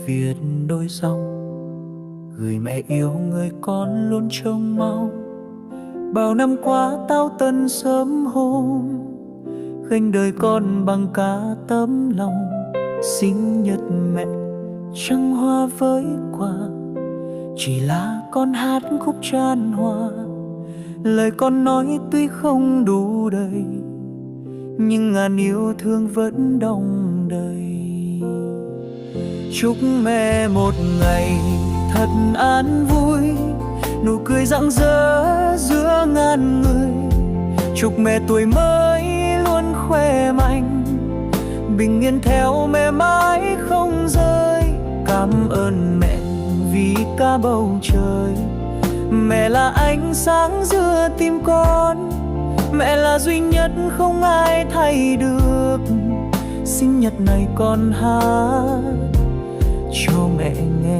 viết đôi dòng gửi mẹ yêu người con luôn trông mong. Bao năm qua tao tần sớm hôm khênh đời con bằng cả tấm lòng. Sinh nhật mẹ trăng hoa với quà, chỉ là con hát khúc chan hòa. Lời con nói tuy không đủ đầy, nhưng ngàn yêu thương vẫn đong đầy. Chúc mẹ một ngày thật an vui, nụ cười rạng rỡ giữa ngàn người. Chúc mẹ tuổi mới luôn khỏe mạnh, bình yên theo mẹ mãi không rơi. Cảm ơn mẹ vì cả bầu trời, mẹ là ánh sáng giữa tim con. Mẹ là duy nhất không ai thay được, sinh nhật này con hát cho mẹ nghe.